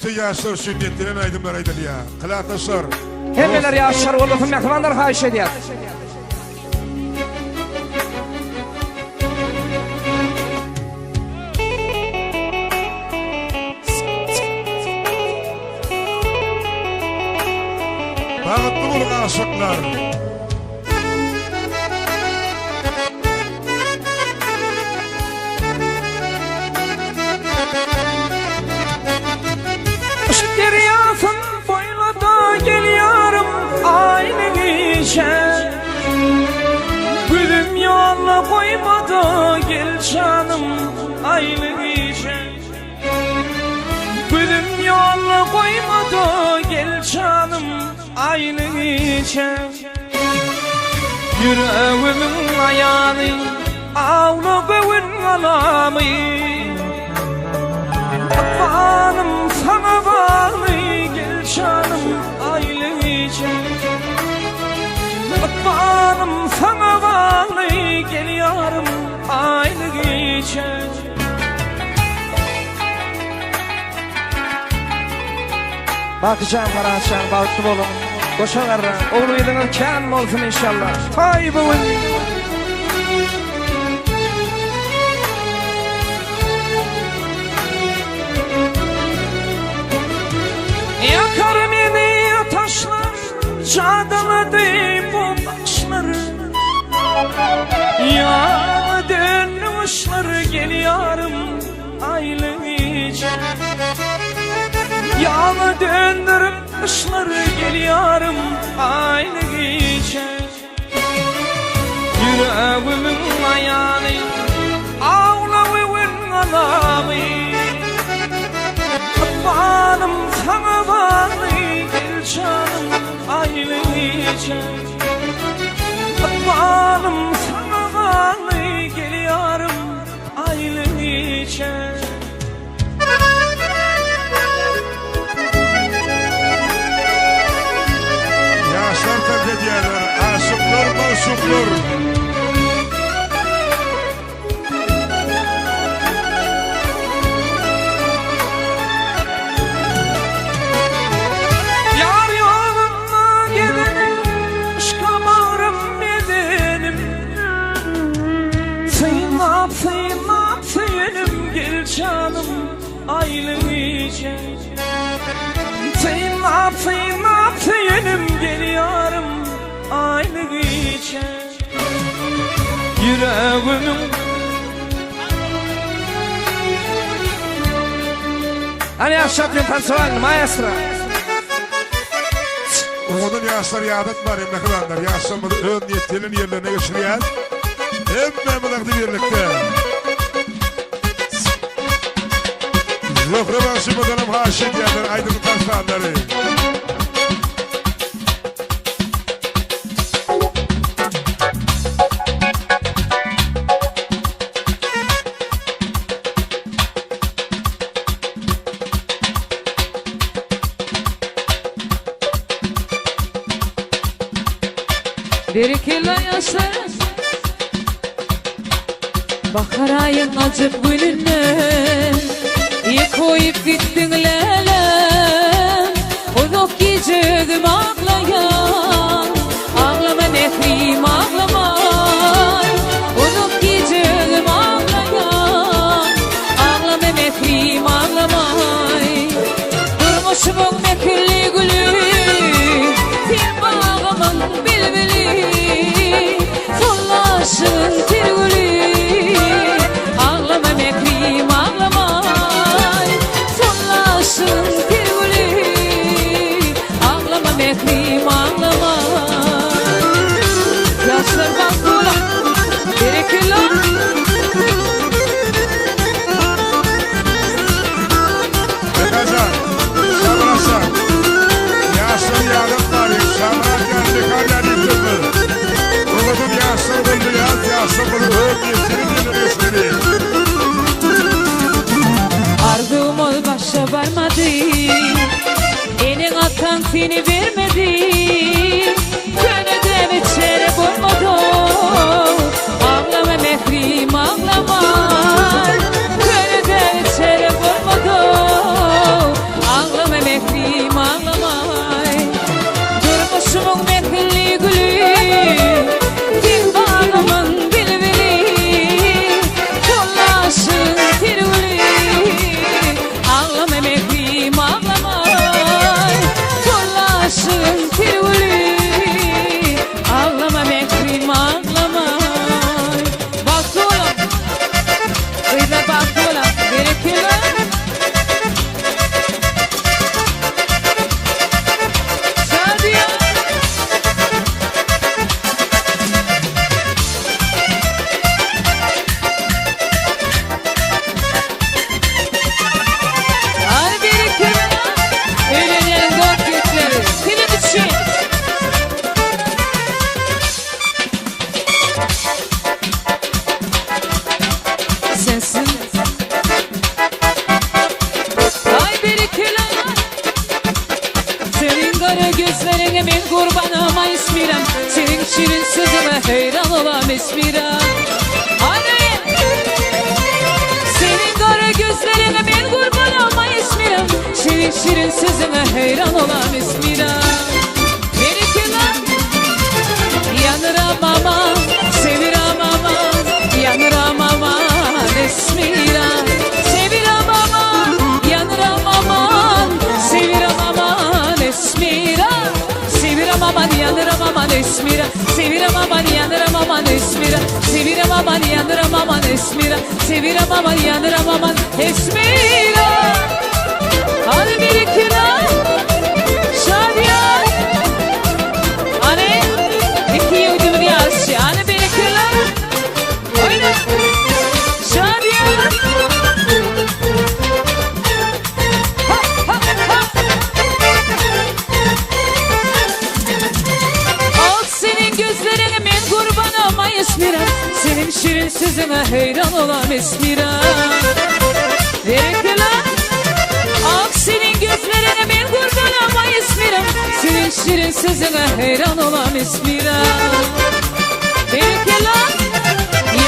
bütün yaşlar sünnetlerin aydınlar aydın ya. Kılata sor. Hemmeler yaşlar olufun mekmanlar hayiş ediyat. Bağıtlı bulun aşıklar. Deryasın boyladı geliyorum aynı işe. Gülüm yolla koymadı gel canım aynı işe. Gülüm yolla koymadı gel canım aynı işe. Yüreğimin ayağını ağlı göğün alamı. Amanım sana bağlı gel canım ailece. Amanım sana bağlı gel yarım ailece. Bakacağım Karaçan balıklı bolum. Koşa verra oğlu yedin kan olsun inşallah. Hay bu. Yakarım yedi taşlar, cadaladı bu bakışları. Ya dönmüşler geliyorum ailece. Ya döndürmüşler geliyorum ailece. Yüreğimin ayağını ağlavın alamı. Amanım sana bağlı gel canım ailece. Amanım sana bağlı gel yarım ailece. Yaşlar terk ediyorlar. Aşıklar masumlar. Sıyınım gel canım ailece. Sıyınım gel yarım ailece. Yüreğimin Hani yaşatın tansuan maestro. Onun yaşlar yadet var emlakılanlar. Yaşlanmadı ön niyetlerin yerlerine geçiriyor. Hem bıraktı birlikte. Lokrevanşı bakalım haşit yerler aydın taşlarları. Bir kilo yaşa bakarayın acıp gününe. İyi koyup gittin lelem. Uzak gecegim ağlayan. Ağlama nefrim ağlamay. Uzak gecegim ağlayan. Ağlama nefrim ağlamay. Durmuşum mekilli gülü. Sen bağımın bilbili. Sollaşın tirgülü. Ağlama mekrim ağlamay. Sollaşın tirgülü. Ağlama mekrim ağlamay. sensin. Ay bir kilo senin kara gözlerine ben kurbanıma ismirem. Senin şirin sözüme hayran olam ismirem. Hadi senin kara gözlerine ben kurbanıma ismirem. Şirin şirin sözüme hayran olam ismirem. Bir kilo yanıram aman, seviram aman, yanıram aman esmiram. Seviram aman, yanıram aman, seviram aman esmiram. Seviram aman, yanıram aman esmiram. Seviram aman, yanıram aman esmiram. Seviram aman, yanıram aman esmiram. Seviram aman, yanıram aman esmiram. Hadi bir iki daha. Şadiye. Hani iki yıldız yazışı. Hani bir iki daha. Oyna. Şadiye. Ha ha ha. Al senin gözlerine ben kurbanıma esmiram. Senin şirin sözüne hayran olam esmiram. Verekler. Al senin gözlerine ben kurbanıma esmiram. Senin şirin sözüne hayran olam esmiram. Verekler.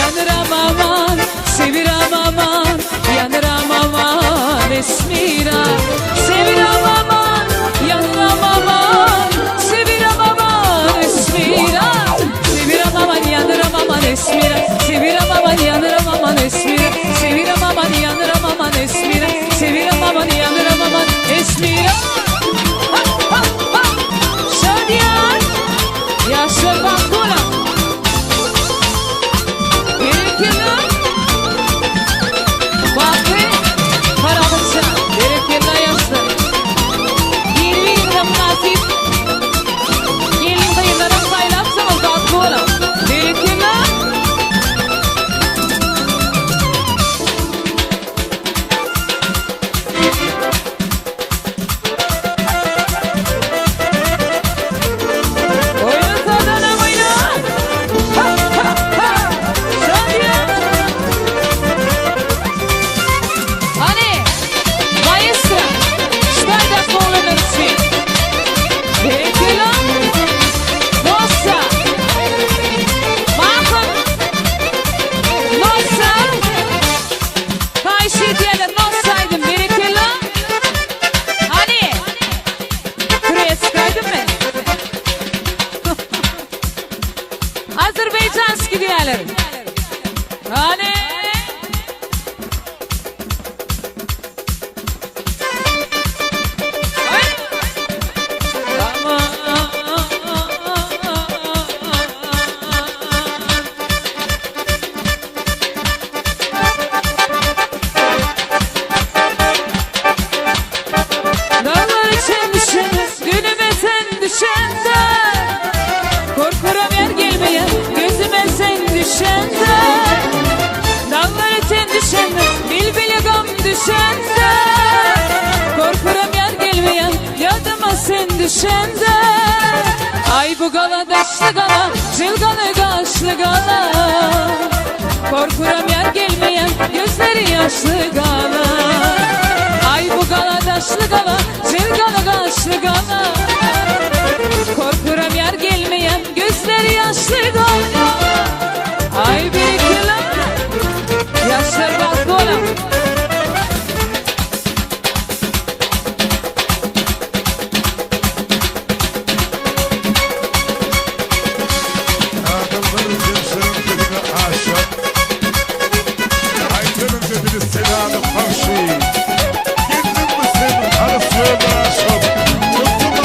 Yanıram aman, seviram aman, yanıram aman esmiram. Seviram aman, yanıram aman, seviram aman esmiram. Seviram aman, yanıram aman esmiram. Seviram aman, yanıram aman esmiram. Seviram aman, yanıram aman esmiram. Seviram aman, yanıram aman esmiram. Ha ha ha. Şadiyan, yaşlı bakula. Gerekirler. Bakı, paramızı. Gerekirler yaşlı. 20 yılda münasip. Gelin dayılara saylarsanız bakula. Gerekirler. Oyna sadana oyna. Ha ha ha. Şadiye. Hani maestra. Stai da polemici. Gerekirler. Nossa. Bakın. Nossa. Karşı diyelim nossaydım. Gerekirler. Hani. Buraya sıkaydım ben. Azerbaycanski diyelim. Hani. Dağlar için düşeniz, günüme sen düşende. Korkuram yer gelmeye, gözüme sen düşende. Dağlar için düşende, bilbili gam düşende. Korkuram yer gelmeye, yadıma sen düşende. Ay bu gala daşlı gala, cılgalı kaşlı gala. Korkuram yer gelmeyen, gözleri yaşlı gala. Ay bu gala daşlı gala, cılgalı kaşlı gala. Korkuram yer gelmeyen, gözleri yaşlı gala. Ay bir kilo, yaşlar bak kola. Adamların gözlerin dibine aşık. Aydanın dibini sedanı karşı. Gittin mi senin arasına aşık. Tuttum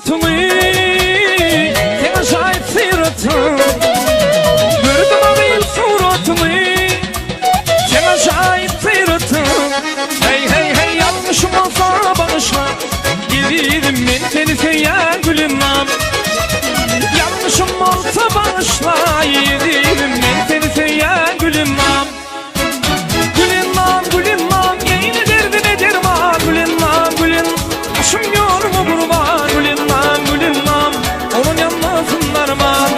suratını, sen acayip sıyırtın. Gördüm ağayım suratını, sen acayip sıyırtın. Hey hey hey, yanlışım olsa bağışla, gelirim ben seni seven gülüm nam. Yanlışım olsa bağışla, gelirim ben seni seven gülüm nam. Gülüm nam, gülüm nam, yine derdine derman. Gülüm nam, gülüm, başım yorma kurban. Gülüm nam, gülüm nam, onun yanmasın darman.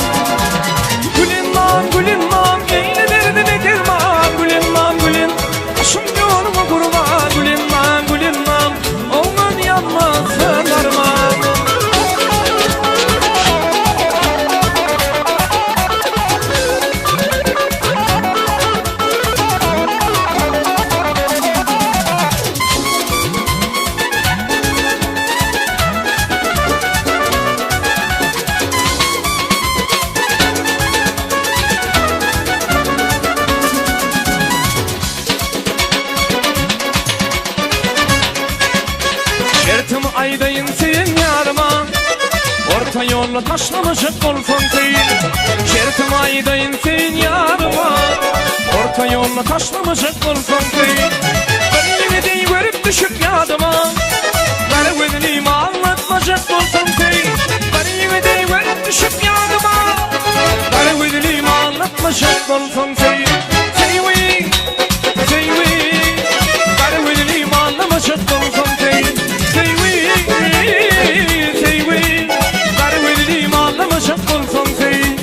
Gülüm nam, gülüm nam, yine derdine derman. Gülüm nam, gülüm, başım yorma kurban. Gülüm nam, gülüm nam, onun yanmasın darman. Şertim aydayın senin yarıma, orta yolla taşlamışık olsun değil. Şertim aydayın senin yarıma, orta yolla taşlamışık olsun değil. Benimle de görüp düşüp yadıma, bana verilimi anlatmacak olsun değil. Benimle de görüp düşüp yadıma, bana verilimi anlatmacak olsun değil. Say we, bana verilimi anlatmacak olsun değil. Say we, bana verilimi anlatmacak olsun değil.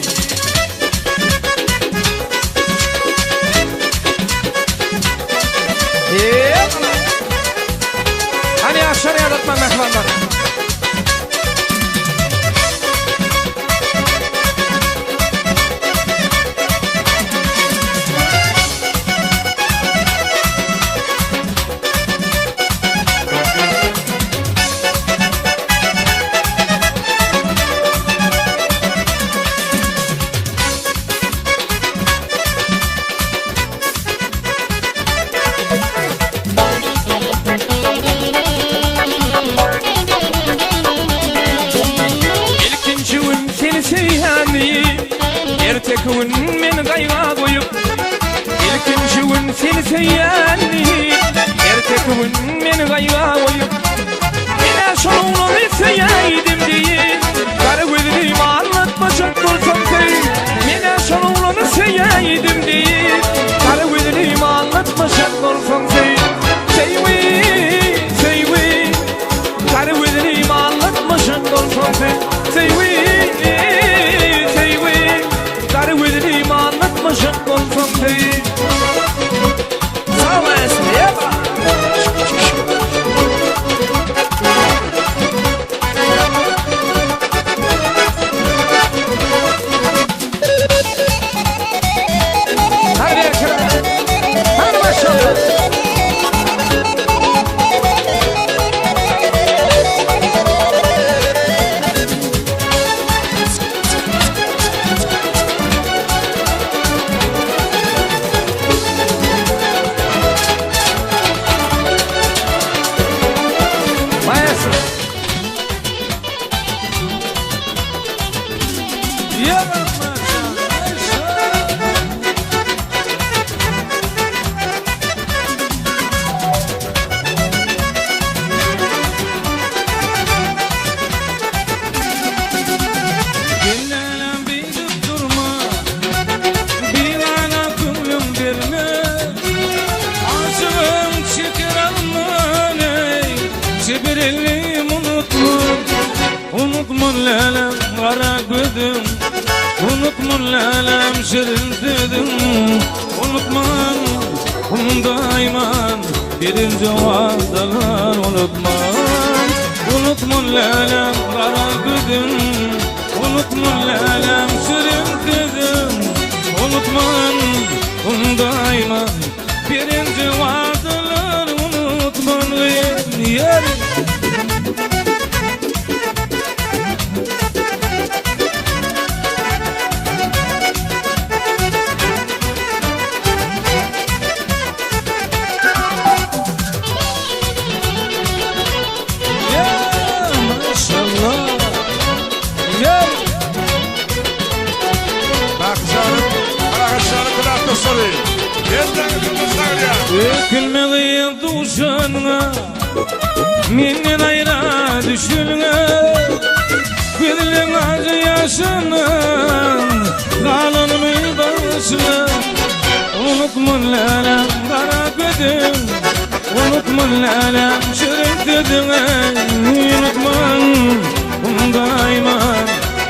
Hani aşağıya yaratma mehvanlar. Ertekün men gayga koyup, ilkinci gün seni seyenli. Ertekün men gayga koyup, yine şoğlunu seyeydim diye. Kara gözlüğümü anlatmacak olsam değil. Yine şoğlunu seyeydim diye. Kara gözlüğümü anlatmacak olsam değil. Say we, kara gözlüğümü anlatmacak olsam değil. Say we, kara gözlüğümü anlatmacak olsam değil. Sağ olasın, yapa. Hadi yakın, hadi maşallah. lelem kara gözüm, unutma lelem şirin dedim. Unutman daiman birinci vadalar, unutman. Unutma lelem kara gözüm, unutma lelem şirin dedim. Unutman daiman birinci vadalar, unutman yerim. başına Menden ayra düşülge Gülün acı yaşının Kalınmı başına Unutmun lalem kara gözüm Unutmun lalem şirin dedin Unutman daiman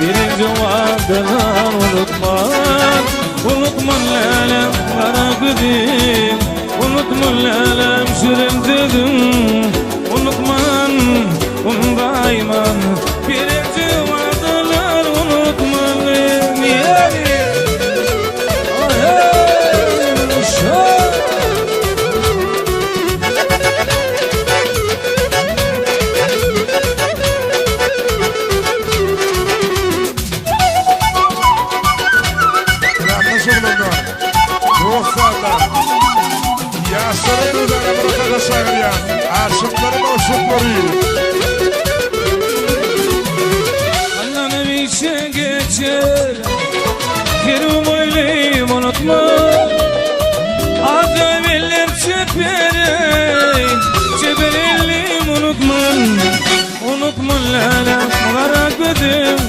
birinci vaadalar Unutman Unutman lalem kara gözüm Unutmun lalem şirin dedin Unutman daiman birinci vaadalar Unutman lalem Yasırın üzerine bırakada sayılıyor. Aşıklarım aşıkları. Allah'ın bir şey geçer Kerim oyleyim unutma Azaviller çeperim Çeperelim unutman Unutman lalem kara gözüm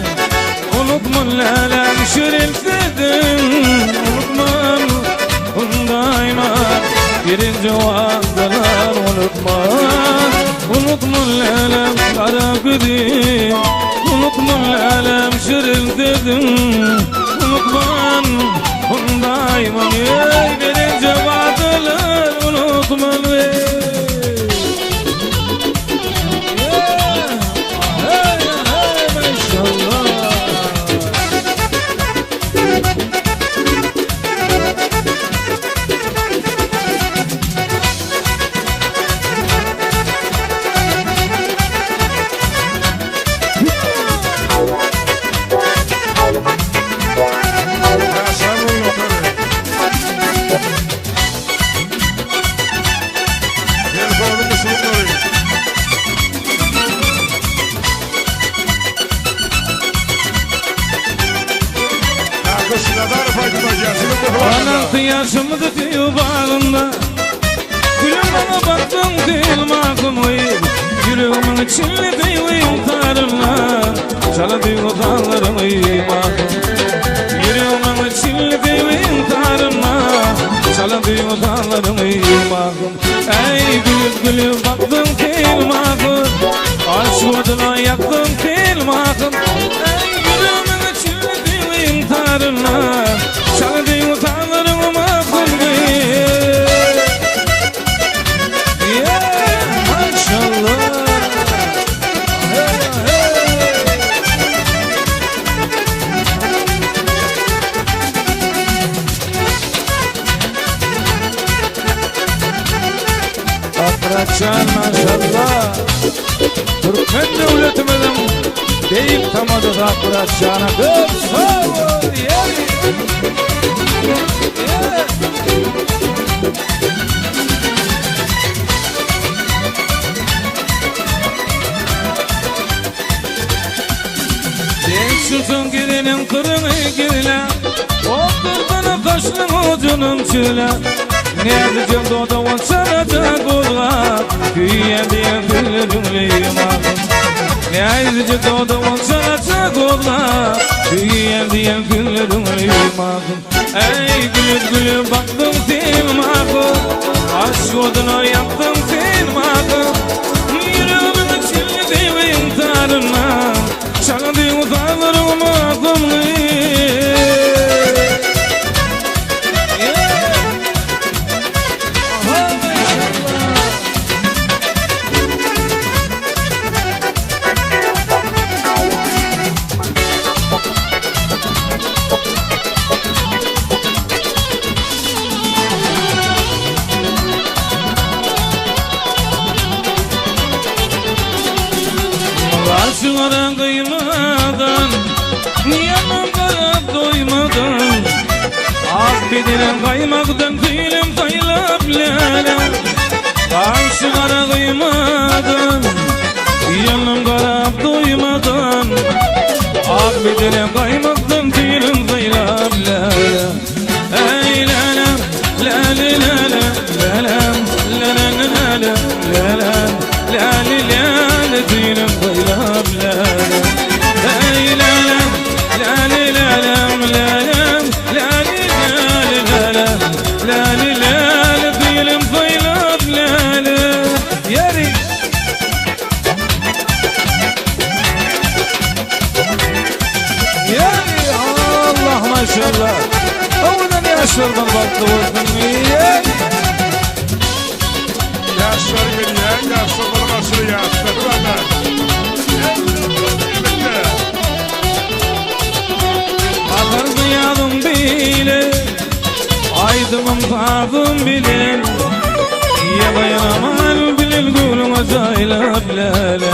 Unutman lalem şirin dedim Unutman daiman birinci vaadalar Unutma Unutmun lalem kara gözüm Unutmun lalem şirin dedim Unutman daiman birinci vaadalar Unutman maşallah Anam yaşımdı diyor bağımda Gülüm bana baktın değil mahkum Yüreğimin içinde deyim tarımla Çala diyor dağlarım mahkum Yüreğimin içinde deyim tarımla Çala diyor dağlarım mahkum Ey gülüm gülüm baktın değil mahkum Aşk oduna yaktın değil mahkum Ey yüreğimin içinde deyim tarımla Çala diyor dağlarım mahkum Maşallah Akıraçan maşallah Türkmen devletimizin deyip tamadı Akıraçan'a kız sağ ol Gençsin girinin kırını gire Oturduğunu kaşının ucunun çile Nerede cıldı da vansaracak ola Küyen diye gülürümleyim ağım Nerede cıldı da vansaracak ola Küyen diye gülürümleyim ağım Ey gülür gülür baktım film ağım Aşk oduna yaktım film ağım Yüreğimin içinde devin tarına Çaldı uzağlarım ağım Karşılara kıymadan Yanım karab doymadan Affedilen kaymaktan tüylüm kaylap lala Karşılara kıymadan Yanım karab doymadan Affedilen kaymaktan tüylüm kaylap lala Ey lala lala lala lala lala lala dilim kaylap lalem Lali lalem Lali lalem lalem Lali lali lalem Lali lali dilim kaylap lalem Yeri Yeri Allah maşallah Oğlan yaşlardan baktı vurdum Yeri Yaşlar beni ya, yaşlar bana nasıl yaşlar bana. Akardı yadım bile Aydımın tadım bile Ya bayramal bilil guluma zaylab lale